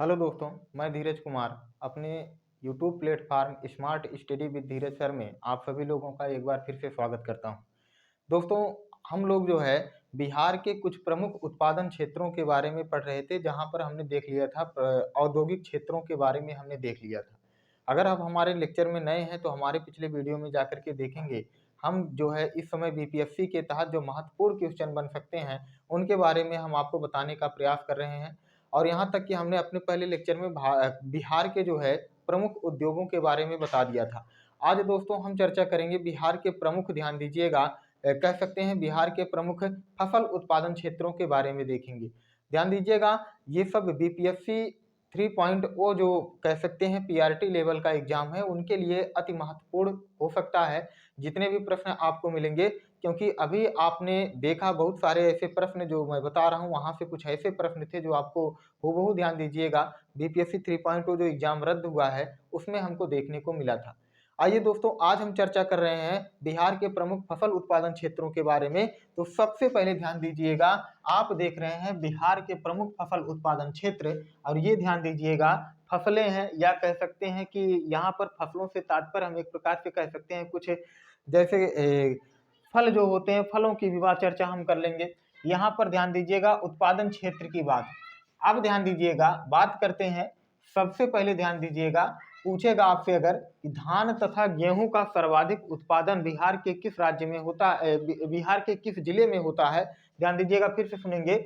Hello दोस्तों, मैं धीरज कुमार अपने YouTube platform smart study with Dheeraj sir में आप सभी लोगों का एक बार फिर से स्वागत करता हूं। दोस्तों, हम लोग जो है बिहार के कुछ प्रमुख उत्पादन क्षेत्रों के बारे में पढ़ रहे थे, जहां पर हमने देख लिया था औद्योगिक क्षेत्रों के बारे में हमने देख लिया था। अगर आप हमारे लेक्चर में नए हैं तो हमारे पिछले वीडियो में जाकर के देखेंगे। हम जो है इस समय बीपीएससी के तहत जो महत्वपूर्ण क्वेश्चन बन सकते हैं उनके बारे में हम आपको बताने का प्रयास कर रहे हैं। और यहाँ तक कि हमने अपने पहले लेक्चर में बिहार के जो है प्रमुख उद्योगों के बारे में बता दिया था। आज दोस्तों हम चर्चा करेंगे बिहार के प्रमुख, ध्यान दीजिएगा, कह सकते हैं बिहार के प्रमुख फसल उत्पादन क्षेत्रों के बारे में देखेंगे। ध्यान दीजिएगा, ये सब बीपीएससी 3.0 जो कह सकते हैं पीआरटी लेवल का एग्जाम है उनके लिए अति महत्वपूर्ण हो सकता है। जितने भी प्रश्न आपको मिलेंगे, क्योंकि अभी आपने देखा बहुत सारे ऐसे प्रश्न जो मैं बता रहा हूँ, वहां से कुछ ऐसे प्रश्न थे जो आपको हूबहू, ध्यान दीजिएगा, बीपीएससी 3.0 जो एग्जाम रद्द हुआ है उसमें हमको देखने को मिला था। आइए दोस्तों, आज हम चर्चा कर रहे हैं बिहार के प्रमुख फसल उत्पादन क्षेत्रों के बारे में। तो सबसे पहले ध्यान दीजिएगा, आप देख रहे हैं बिहार के प्रमुख फसल उत्पादन क्षेत्र, और ये ध्यान दीजिएगा फसलें हैं, या कह सकते हैं कि यहाँ पर फसलों से तात्पर्य हम एक प्रकार से कह सकते हैं कुछ जैसे फल जो होते हैं, फलों की भी बात चर्चा हम कर लेंगे। यहाँ पर ध्यान दीजिएगा उत्पादन क्षेत्र की बात। अब ध्यान दीजिएगा, बात करते हैं। सबसे पहले ध्यान दीजिएगा, पूछेगा आपसे अगर कि धान तथा गेहूं का सर्वाधिक उत्पादन बिहार के किस राज्य में होता है, बिहार के किस जिले में होता है। ध्यान दीजिएगा, फिर से सुनेंगे,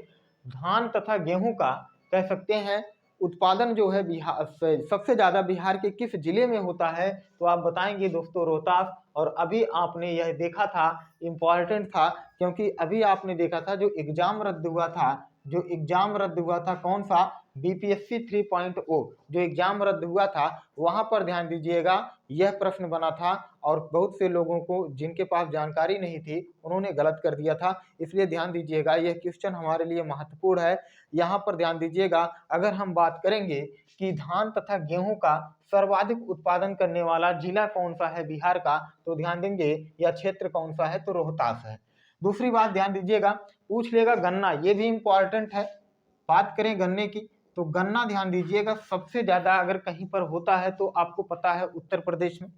धान तथा गेहूं का कह सकते हैं उत्पादन जो है बिहार सबसे ज्यादा बिहार के किस जिले में होता है, तो आप बताएंगे दोस्तों रोहतास। और अभी आपने यह देखा था, इंपॉर्टेंट था, क्योंकि अभी आपने देखा था जो एग्जाम रद्द हुआ था, जो एग्जाम रद्द हुआ था कौन सा, बीपीएससी 3.0 जो एग्जाम रद्द हुआ था, वहां पर ध्यान दीजिएगा यह प्रश्न बना था। और बहुत से लोगों को जिनके पास जानकारी नहीं थी उन्होंने गलत कर दिया था, इसलिए ध्यान दीजिएगा यह क्वेश्चन हमारे लिए महत्वपूर्ण है। यहाँ पर ध्यान दीजिएगा, अगर हम बात करेंगे कि धान तथा गेहूं का सर्वाधिक उत्पादन करने वाला जिला कौन सा है बिहार का, तो ध्यान देंगे या क्षेत्र कौन सा है, तो रोहतास है। दूसरी बात ध्यान दीजिएगा, पूछ लेगा गन्ना, ये भी इंपॉर्टेंट है। बात करें गन्ने की, तो गन्ना ध्यान दीजिएगा सबसे ज्यादा अगर कहीं पर होता है तो आपको पता है उत्तर प्रदेश में।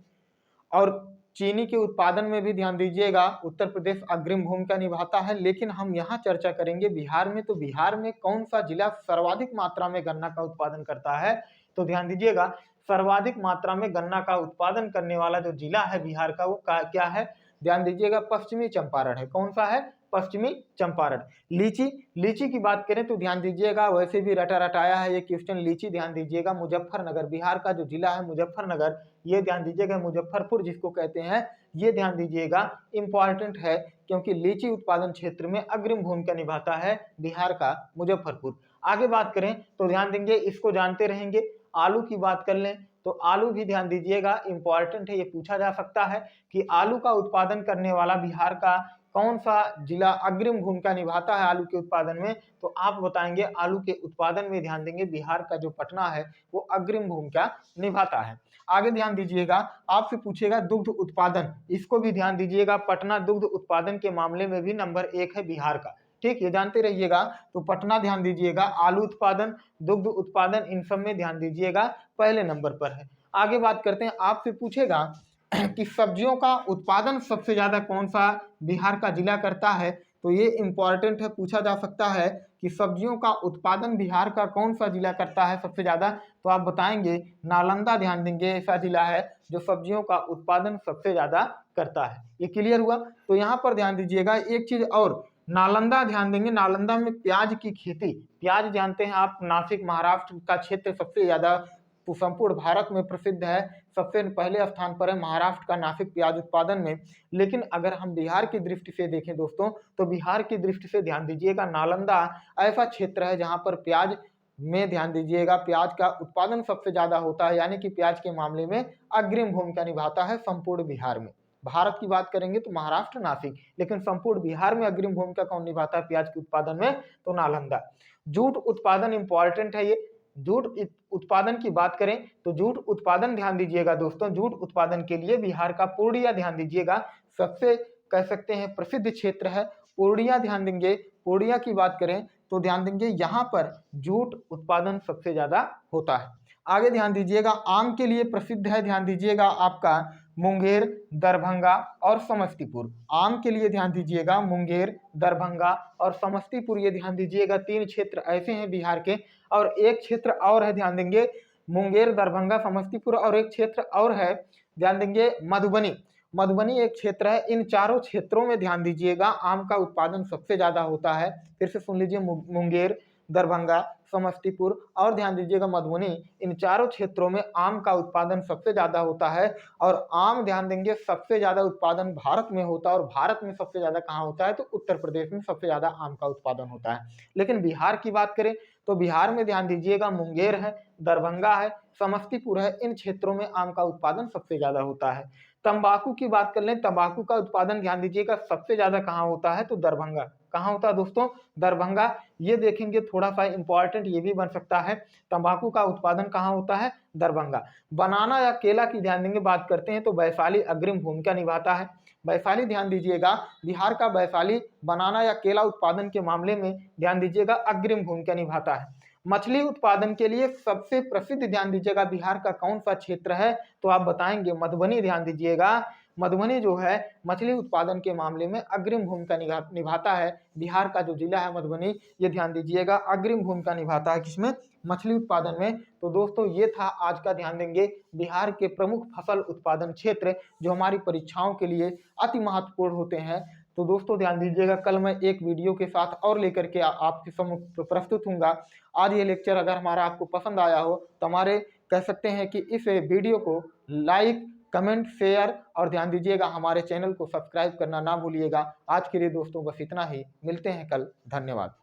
और चीनी के उत्पादन में भी ध्यान दीजिएगा उत्तर प्रदेश अग्रिम भूमिका निभाता है। लेकिन हम यहाँ चर्चा करेंगे बिहार में, तो बिहार में कौन सा जिला सर्वाधिक मात्रा में गन्ना का उत्पादन करता है, तो ध्यान दीजिएगा सर्वाधिक मात्रा में गन्ना का उत्पादन करने वाला जो जिला है बिहार का, वो क्या है, ध्यान दीजिएगा पश्चिमी चंपारण है। कौन सा है, पश्चिमी चंपारण। लीची, लीची की बात करें तो ध्यान दीजिएगा, वैसे भी रटा रटाया है ये क्वेश्चन, लीची ध्यान दीजिएगा मुजफ्फरनगर, बिहार का जो जिला है मुजफ्फरनगर, ये ध्यान दीजिएगा मुजफ्फरपुर जिसको कहते हैं, ये ध्यान दीजिएगा इंपॉर्टेंट है, क्योंकि लीची उत्पादन क्षेत्र में अग्रिम भूमिका निभाता है बिहार का मुजफ्फरपुर। आगे बात करें तो ध्यान देंगे, इसको जानते रहेंगे। आलू की बात कर लें तो आलू भी ध्यान दीजिएगा इंपॉर्टेंट है, ये पूछा जा सकता है कि आलू का उत्पादन करने वाला बिहार का कौन सा जिला अग्रिम भूमिका निभाता है आलू के उत्पादन में, तो आप बताएंगे आलू के उत्पादन में ध्यान देंगे बिहार का जो पटना है वो अग्रिम भूमिका निभाता है। आगे ध्यान दीजिएगा, आपसे पूछेगा दुग्ध उत्पादन, इसको भी ध्यान दीजिएगा, पटना दुग्ध उत्पादन के मामले में भी नंबर 1 है बिहार का। ठीक, ये जानते रहिएगा। तो पटना ध्यान दीजिएगा आलू उत्पादन, दुग्ध उत्पादन, इन सब में ध्यान दीजिएगा पहले नंबर पर है। आगे बात करते हैं, आपसे पूछेगा कि सब्जियों का उत्पादन सबसे ज्यादा कौन सा बिहार का जिला करता है, तो ये इंपॉर्टेंट है, पूछा जा सकता है कि सब्जियों का उत्पादन बिहार का कौन सा जिला करता है सबसे ज्यादा, तो आप बताएंगे नालंदा। ध्यान देंगे ऐसा जिला है जो सब्जियों का उत्पादन सबसे ज्यादा करता है। ये क्लियर हुआ। तो यहाँ पर ध्यान दीजिएगा एक चीज और, नालंदा ध्यान देंगे, नालंदा में प्याज की खेती, प्याज जानते हैं आप, नासिक महाराष्ट्र का क्षेत्र सबसे ज्यादा संपूर्ण भारत में प्रसिद्ध है, सबसे पहले स्थान पर है महाराष्ट्र का नासिक प्याज उत्पादन में। लेकिन अगर हम बिहार की दृष्टि से देखें दोस्तों, तो बिहार की दृष्टि से ध्यान दीजिएगा नालंदा ऐसा क्षेत्र है जहां पर प्याज में ध्यान दीजिएगा प्याज का उत्पादन सबसे ज्यादा होता है, यानी कि प्याज के मामले में अग्रिम भूमिका निभाता है संपूर्ण बिहार में। भारत की बात करेंगे तो महाराष्ट्र, नासिक, लेकिन संपूर्ण बिहार में अग्रिम भूमिका कौन निभाता है प्याज के उत्पादन में, तो नालंदा। जूट उत्पादन इंपॉर्टेंट है, ये जूट उत्पादन की बात करें तो जूट उत्पादन ध्यान दीजिएगा दोस्तों, जूट उत्पादन के लिए बिहार का पूर्णिया ध्यान दीजिएगा सबसे कह सकते हैं प्रसिद्ध क्षेत्र है पूर्णिया। ध्यान देंगे पूर्णिया की बात करें तो ध्यान देंगे यहाँ पर जूट उत्पादन सबसे ज़्यादा होता है। आगे ध्यान दीजिएगा, आम के लिए प्रसिद्ध है, ध्यान दीजिएगा आपका मुंगेर, दरभंगा और समस्तीपुर। आम के लिए ध्यान दीजिएगा मुंगेर, दरभंगा और समस्तीपुर, ये ध्यान दीजिएगा 3 क्षेत्र ऐसे हैं बिहार के। और एक क्षेत्र और है, ध्यान देंगे मुंगेर, दरभंगा, समस्तीपुर, और एक क्षेत्र और है, ध्यान देंगे मधुबनी। मधुबनी एक क्षेत्र है। इन चारों क्षेत्रों में ध्यान दीजिएगा आम का उत्पादन सबसे ज्यादा होता है। फिर से सुन लीजिए, मुंगेर, दरभंगा, समस्तीपुर और ध्यान दीजिएगा मधुबनी, इन चारों क्षेत्रों में आम का उत्पादन सबसे ज्यादा होता है। और आम ध्यान देंगे सबसे ज्यादा उत्पादन भारत में होता है। और भारत में सबसे ज्यादा कहाँ होता है, तो उत्तर प्रदेश में सबसे ज्यादा आम का उत्पादन होता है। लेकिन बिहार की बात करें तो बिहार में ध्यान दीजिएगा मुंगेर है, दरभंगा है, समस्तीपुर है, इन क्षेत्रों में आम का उत्पादन सबसे ज्यादा होता है। तंबाकू की बात कर लें, तंबाकू का उत्पादन ध्यान दीजिएगा सबसे ज्यादा कहाँ होता है, तो दरभंगा। कहाँ होता है दोस्तों, दरभंगा। ये देखेंगे थोड़ा सा इंपॉर्टेंट ये भी बन सकता है, तंबाकू का उत्पादन कहाँ होता है, दरभंगा। बनाना या केला की ध्यान देंगे बात करते हैं तो वैशाली अग्रिम भूमिका निभाता है। वैशाली ध्यान दीजिएगा, बिहार का वैशाली बनाना या केला उत्पादन के मामले में ध्यान दीजिएगा अग्रिम भूमिका निभाता है। मछली उत्पादन के लिए सबसे प्रसिद्ध ध्यान दीजिएगा बिहार का कौन सा क्षेत्र है, तो आप बताएंगे मधुबनी। ध्यान दीजिएगा मधुबनी जो है मछली उत्पादन के मामले में अग्रिम भूमिका निभाता है। बिहार का जो जिला है मधुबनी, ये ध्यान दीजिएगा अग्रिम भूमिका निभाता है किसमें, मछली उत्पादन में। तो दोस्तों ये था आज का ध्यान देंगे बिहार के प्रमुख फसल उत्पादन क्षेत्र जो हमारी परीक्षाओं के लिए अति महत्वपूर्ण होते हैं। तो दोस्तों ध्यान दीजिएगा, कल मैं एक वीडियो के साथ और लेकर के आपके सम्मुख प्रस्तुत हूँगा। आज ये लेक्चर अगर हमारा आपको पसंद आया हो तो हमारे कह सकते हैं कि इस वीडियो को लाइक, कमेंट, शेयर और ध्यान दीजिएगा हमारे चैनल को सब्सक्राइब करना ना भूलिएगा। आज के लिए दोस्तों बस इतना ही, मिलते हैं कल, धन्यवाद।